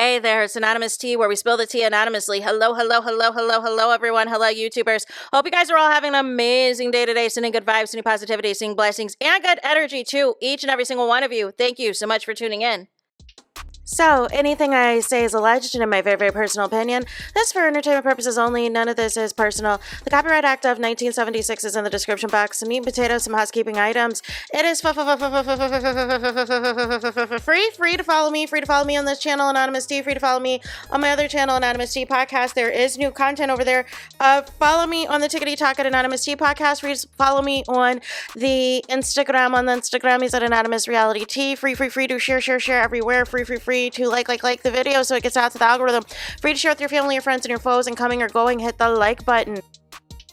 Hey there, it's Anonymous Tea, where we spill the tea anonymously. Hello, everyone. Hello, YouTubers. Hope you guys are all having an amazing day today, sending good vibes, sending positivity, sending blessings, and good energy to each and every single one of you. Thank you so much for tuning in. So, anything I say is alleged and in my very, very personal opinion. This is for entertainment purposes only. None of this is personal. The Copyright Act of 1976 is in the description box. Some meat and potatoes, some housekeeping items. It is free to follow me. Free to follow me on this channel, Anonymous Tea. Free to follow me on my other channel, Anonymous Tea Podcast. There is new content over there. Follow me on the Tickety Talk at Anonymous Tea Podcast. Free to follow me on the Instagram. On the Instagram, he's at Anonymous Reality Tea. Free to share everywhere. Free to like the video so it gets out to the algorithm. Free to share with your family, your friends, and your foes, and coming or going, hit the like button.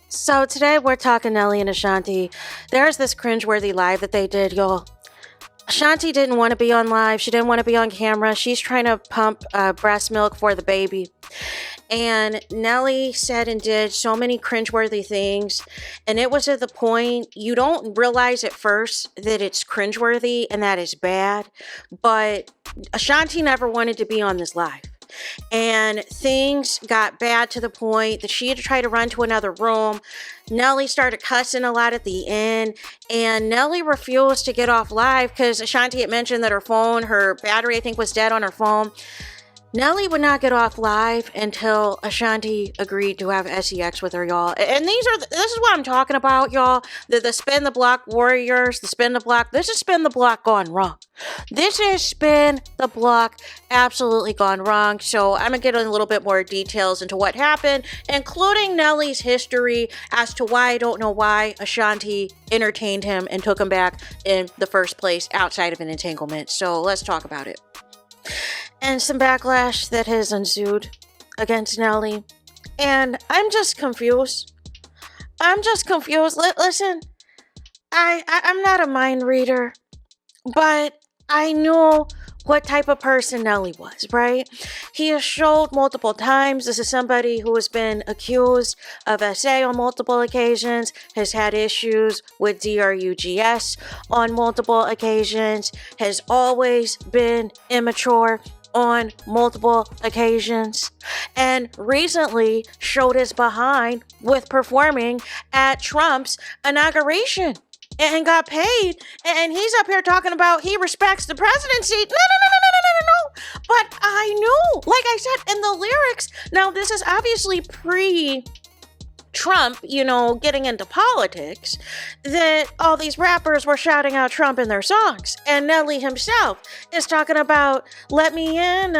So today we're talking Nelly and Ashanti. There's this cringeworthy live that they did, y'all. Ashanti didn't want to be on live. She didn't want to be on camera. She's trying to pump breast milk for the baby. And Nelly said and did so many cringeworthy things. And it was at the point you don't realize at first that it's cringeworthy and that is bad. But Ashanti never wanted to be on this live. And things got bad to the point that she had to try to run to another room. Nelly started cussing a lot at the end, and Nelly refused to get off live because Ashanti had mentioned that her battery, I think, was dead on her phone. Nelly would not get off live until Ashanti agreed to have sex with her, y'all. And this is what I'm talking about, y'all. The spin the block warriors, this is spin the block gone wrong. This is spin the block absolutely gone wrong. So I'm gonna get a little bit more details into what happened, including Nelly's history as to why I don't know why Ashanti entertained him and took him back in the first place outside of an entanglement. So let's talk about it. And some backlash that has ensued against Nelly. And I'm just confused. Listen, I'm not a mind reader, but I know what type of person Nelly was, right? He has showed multiple times. This is somebody who has been accused of SA on multiple occasions, has had issues with DRUGS on multiple occasions, has always been immature on multiple occasions, and recently showed his behind with performing at Trump's inauguration and got paid, and he's up here talking about he respects the presidency. No. But I knew, like I said in the lyrics, now this is obviously Trump, getting into politics, that all these rappers were shouting out Trump in their songs. And Nelly himself is talking about, let me in,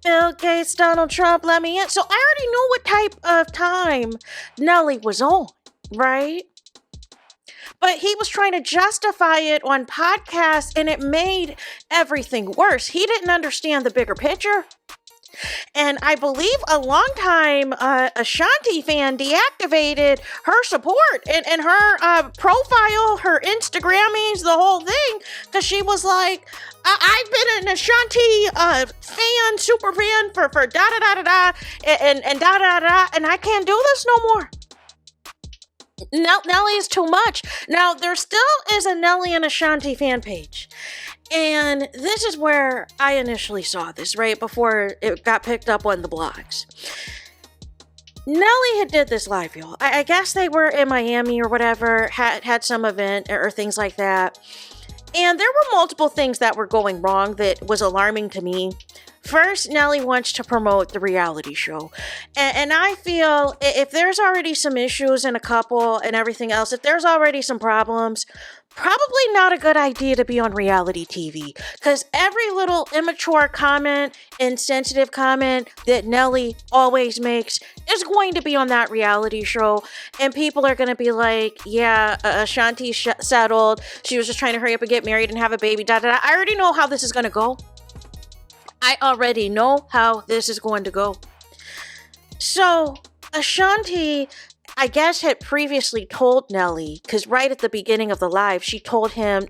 Bill Gates, Donald Trump, let me in. So I already knew what type of time Nelly was on, right? But he was trying to justify it on podcasts, and it made everything worse. He didn't understand the bigger picture. And I believe a longtime Ashanti fan deactivated her support and her profile, her Instagrammies, the whole thing, because she was like, I've been an Ashanti fan, super fan for da-da-da-da-da and da-da-da-da, and I can't do this no more. Nelly is too much. Now, there still is a Nelly and Ashanti fan page. And this is where I initially saw this, right before it got picked up on the blogs. Nelly had did this live, y'all. I guess they were in Miami or whatever, had some event or things like that. And there were multiple things that were going wrong that was alarming to me. First, Nelly wants to promote the reality show. And I feel if there's already some issues in a couple and everything else, if there's already some problems, probably not a good idea to be on reality TV. Because every little immature comment, insensitive comment that Nelly always makes is going to be on that reality show. And people are going to be like, yeah, Ashanti settled. She was just trying to hurry up and get married and have a baby. Da-da-da. I already know how this is going to go. So Ashanti, I guess, had previously told Nelly, because right at the beginning of the live, she told him,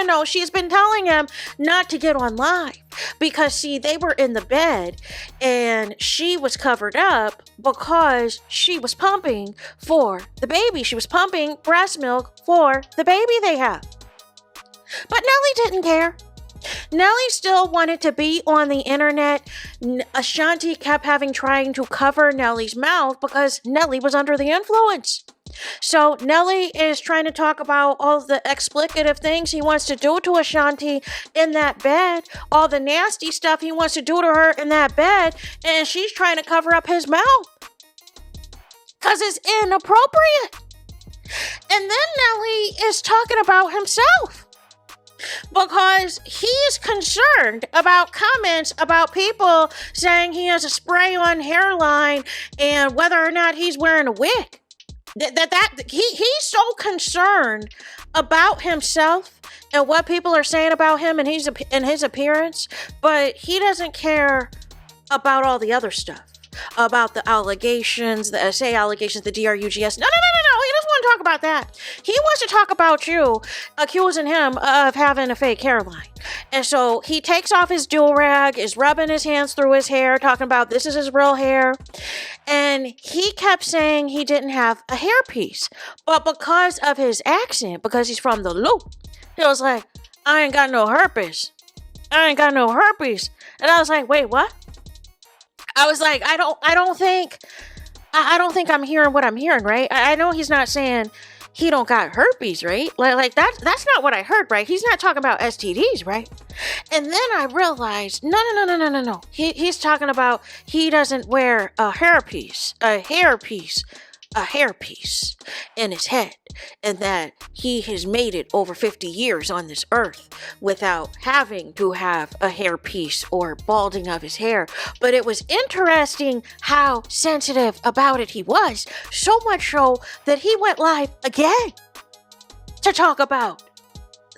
no. She's been telling him not to get on live because, see, they were in the bed and she was covered up because she was pumping for the baby. She was pumping breast milk for the baby they have. But Nelly didn't care. Nelly still wanted to be on the internet. Ashanti kept trying to cover Nelly's mouth because Nelly was under the influence. So Nelly is trying to talk about all the explicative things he wants to do to Ashanti in that bed, all the nasty stuff he wants to do to her in that bed, and she's trying to cover up his mouth because it's inappropriate. And then Nelly is talking about himself because he's concerned about comments about people saying he has a spray-on hairline and whether or not he's wearing a wig. He's so concerned about himself and what people are saying about him and his appearance, but he doesn't care about all the other stuff, about the allegations, the allegations, the DRUGS. No. He doesn't want to talk about that. He wants to talk about you accusing him of having a fake hairline. And so he takes off his do-rag, is rubbing his hands through his hair, talking about this is his real hair. And he kept saying he didn't have a hairpiece. But because of his accent, because he's from the loop, he was like, I ain't got no herpes. I ain't got no herpes. And I was like, wait, what? I was like, I don't think I'm hearing what I'm hearing, right? I know he's not saying he don't got herpes, right? Like that's not what I heard, right? He's not talking about STDs, right? And then I realized, no. He's talking about he doesn't wear a hairpiece in his head, and that he has made it over 50 years on this earth without having to have a hairpiece or balding of his hair. But it was interesting how sensitive about it he was, so much so that he went live again to talk about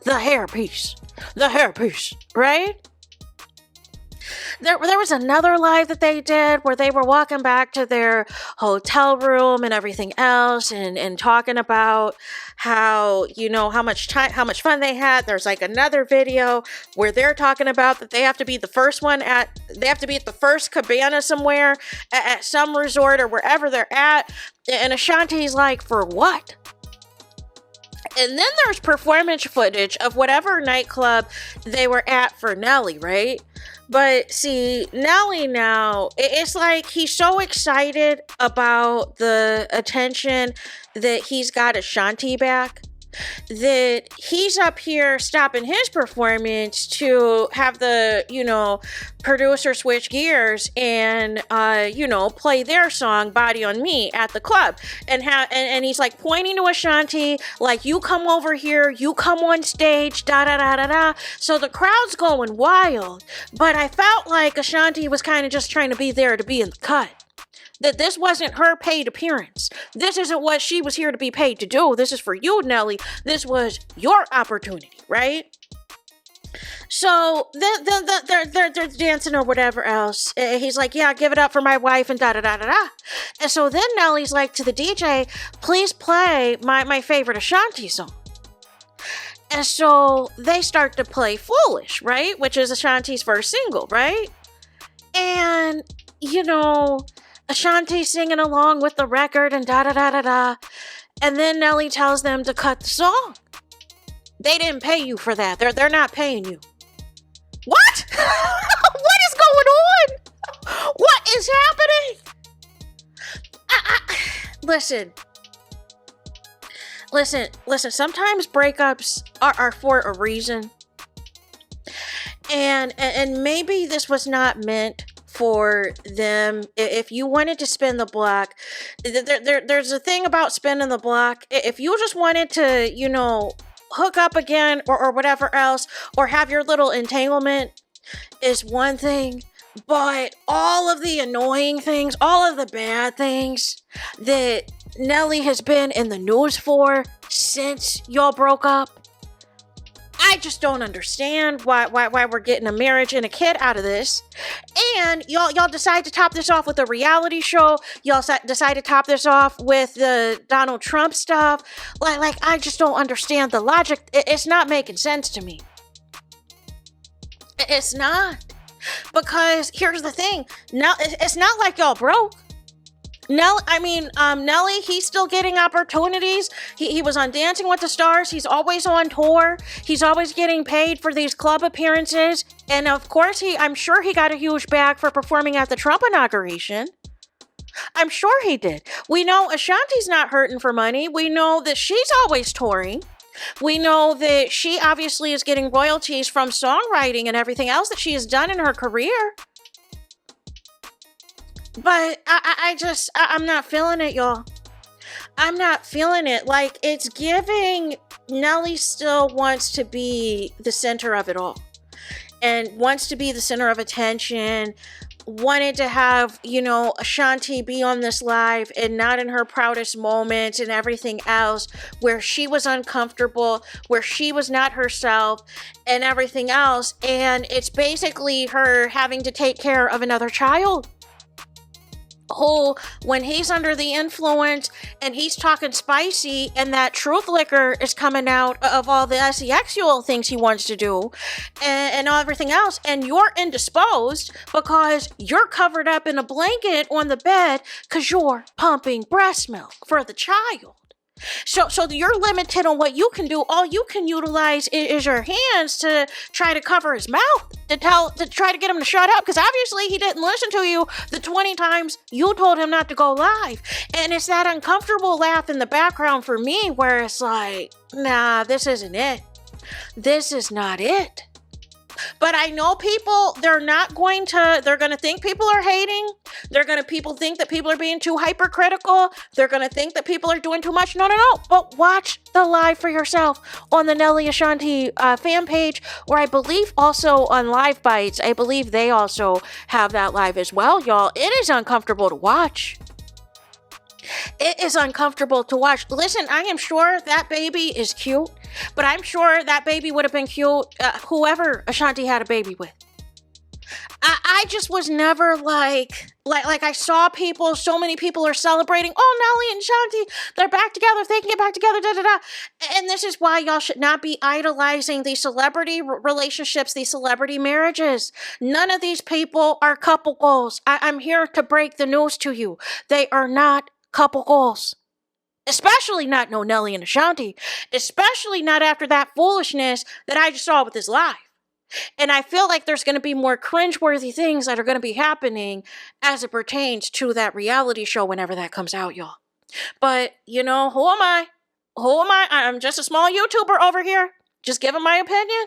the hairpiece, right? There was another live that they did where they were walking back to their hotel room and everything else and talking about how much fun they had. There's like another video where they're talking about that they have to be the first at the first cabana somewhere at some resort or wherever they're at. And Ashanti's like, for what? And then there's performance footage of whatever nightclub they were at for Nelly, right? But see, Nelly now, it's like he's so excited about the attention that he's got Ashanti back that he's up here stopping his performance to have the, producer switch gears and, play their song Body on Me at the club. And he's like pointing to Ashanti, like, you come over here, you come on stage, da-da-da-da-da. So the crowd's going wild. But I felt like Ashanti was kind of just trying to be there to be in the cut. That this wasn't her paid appearance. This isn't what she was here to be paid to do. This is for you, Nelly. This was your opportunity, right? So then they're dancing or whatever else. He's like, yeah, give it up for my wife and da-da-da-da-da. And so then Nelly's like to the DJ, please play my favorite Ashanti song. And so they start to play Foolish, right? Which is Ashanti's first single, right? And, Ashanti singing along with the record and da-da-da-da-da. And then Nelly tells them to cut the song. They didn't pay you for that. They're not paying you. What? What is going on? What is happening? Listen. Sometimes breakups are for a reason. And maybe this was not meant for them. If you wanted to spin the block, there's a thing about spinning the block. If you just wanted to, hook up again or whatever else, or have your little entanglement is one thing, but all of the annoying things, all of the bad things that Nelly has been in the news for since y'all broke up, I just don't understand why we're getting a marriage and a kid out of this. And y'all decide to top this off with a reality show. Y'all decide to top this off with the Donald Trump stuff. Like I just don't understand the logic. It's not making sense to me. It's not. Because here's the thing. Now, it's not like y'all broke. Nelly, he's still getting opportunities. He was on Dancing with the Stars. He's always on tour. He's always getting paid for these club appearances. And of course, I'm sure he got a huge bag for performing at the Trump inauguration. I'm sure he did. We know Ashanti's not hurting for money. We know that she's always touring. We know that she obviously is getting royalties from songwriting and everything else that she has done in her career. But I'm not feeling it, y'all. I'm not feeling it. Like, it's giving Nelly still wants to be the center of it all. And wants to be the center of attention. Wanted to have, Ashanti be on this live and not in her proudest moments and everything else, where she was uncomfortable, where she was not herself and everything else. And it's basically her having to take care of another child. Who, when he's under the influence and he's talking spicy and that truth liquor is coming out of all the sexual things he wants to do and everything else, and you're indisposed because you're covered up in a blanket on the bed because you're pumping breast milk for the child. So you're limited on what you can do. All you can utilize is your hands to try to cover his mouth, to try to get him to shut up, because obviously he didn't listen to you the 20 times you told him not to go live. And it's that uncomfortable laugh in the background for me where it's like, nah, this isn't it. This is not it. But I know people, they're going to think people are hating. People think that people are being too hypercritical. They're going to think that people are doing too much. No. But watch the live for yourself on the Nelly Ashanti fan page, or I believe also on Live Bites. I believe they also have that live as well, y'all. It is uncomfortable to watch. It is uncomfortable to watch. Listen, I am sure that baby is cute, but I'm sure that baby would have been cute whoever Ashanti had a baby with. I just was never like I saw people, so many people are celebrating, oh, Nelly and Ashanti, they're back together, they can get back together, da-da-da. And this is why y'all should not be idolizing these celebrity relationships, these celebrity marriages. None of these people are couple goals. I'm here to break the news to you. They are not couple goals. Especially not Nelly and Ashanti. Especially not after that foolishness that I just saw with this live. And I feel like there's going to be more cringeworthy things that are going to be happening as it pertains to that reality show whenever that comes out, y'all. But, who am I? I'm just a small YouTuber over here, just giving my opinion.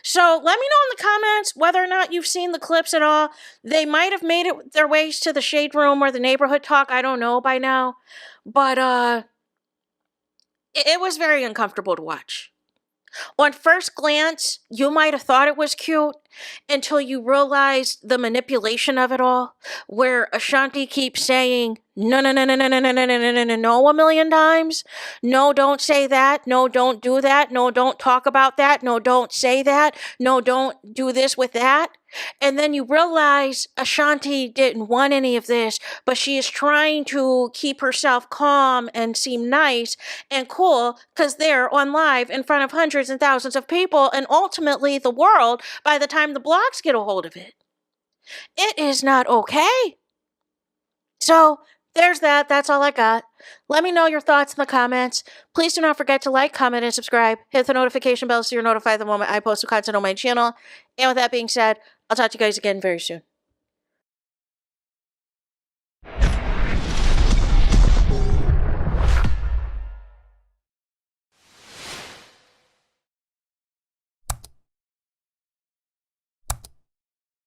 So let me know in the comments whether or not you've seen the clips at all. They might have made it their ways to the Shade Room or the Neighborhood Talk. I don't know by now. But it was very uncomfortable to watch. On first glance, you might have thought it was cute until you realize the manipulation of it all, where Ashanti keeps saying, no, a million times. No, don't say that. No, don't do that. No, don't talk about that. No, don't say that. No, don't do this with that. And then you realize Ashanti didn't want any of this, but she is trying to keep herself calm and seem nice and cool because they're on live in front of hundreds and thousands of people and ultimately the world by the time the blogs get a hold of it. It is not okay. So there's that. That's all I got. Let me know your thoughts in the comments. Please do not forget to like, comment, and subscribe. Hit the notification bell so you're notified the moment I post content on my channel. And with that being said, I'll talk to you guys again very soon.